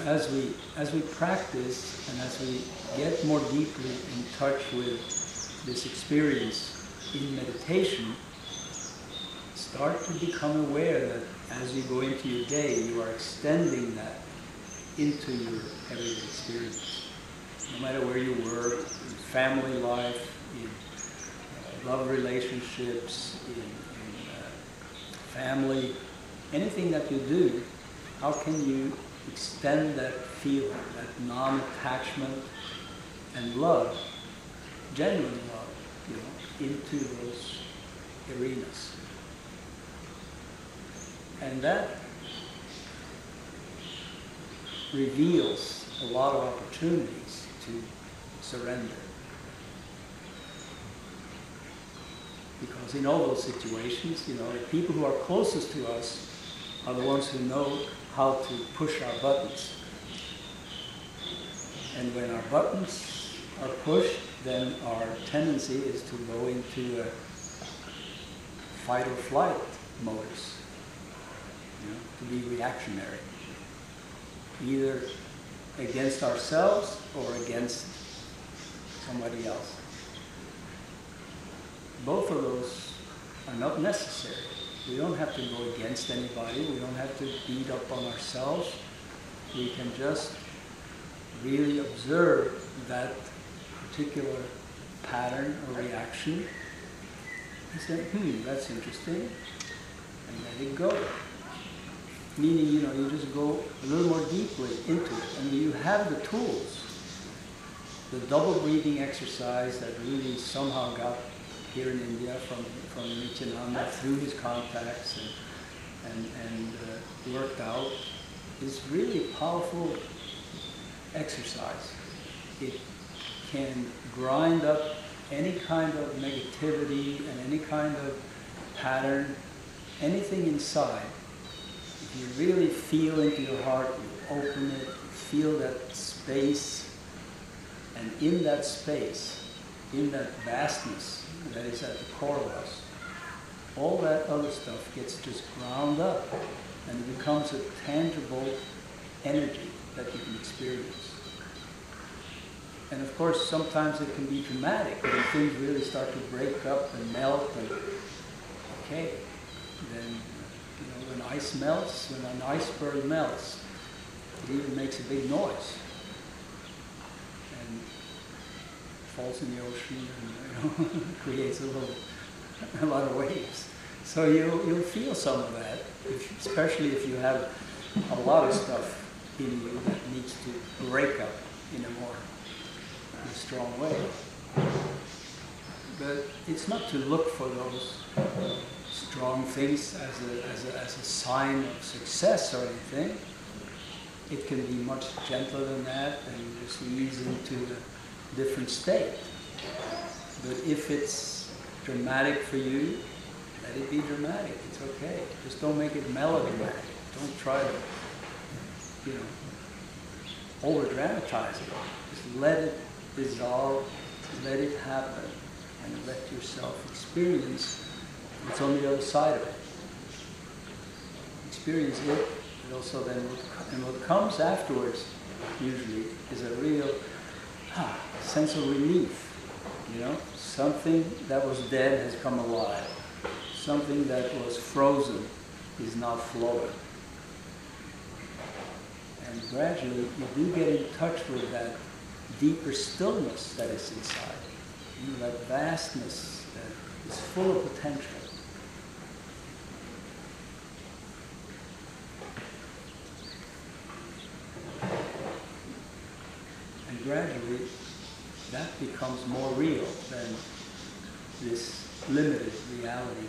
as we practice and as we get more deeply in touch with this experience in meditation, start to become aware that as you go into your day, you are extending that into your everyday experience. No matter where you work, in family life, in love relationships, in family, anything that you do, how can you extend that feeling, that non-attachment and love, genuine love, into those arenas. And that reveals a lot of opportunities to surrender. Because in all those situations, the people who are closest to us are the ones who know how to push our buttons. And when our buttons are pushed, then our tendency is to go into a fight or flight modus, to be reactionary, either against ourselves or against somebody else. Both of those are not necessary. We don't have to go against anybody. We don't have to beat up on ourselves. We can just really observe that particular pattern or reaction and say, that's interesting, and let it go. Meaning, you just go a little more deeply into it. And you have the tools. The double breathing exercise that really somehow got here in India from Ganeshananda through his contacts and worked out is really a powerful exercise. It can grind up any kind of negativity and any kind of pattern, anything inside. If you really feel into your heart, you open it, you feel that space, and in that space, in that vastness that is at the core of us, all that other stuff gets just ground up and it becomes a tangible energy that you can experience. And of course, sometimes it can be dramatic when things really start to break up and melt. And okay, then when ice melts, when an iceberg melts, it even makes a big noise and falls in the ocean and creates a lot of waves. So you'll feel some of that, especially if you have a lot of stuff in you that needs to break up in a strong way. But it's not to look for those strong things as a sign of success or anything. It can be much gentler than that, and you just ease into a different state. But if it's dramatic for you, let it be dramatic. It's okay. Just don't make it melodramatic. Don't try to, over-dramatize it. Just let it dissolve, let it happen, and let yourself experience what's on the other side of it. Experience it, and also then what comes afterwards usually is a real sense of relief. Something that was dead has come alive. Something that was frozen is now flowing. And gradually you do get in touch with that deeper stillness that is inside. That vastness that is full of potential. And gradually that becomes more real than this limited reality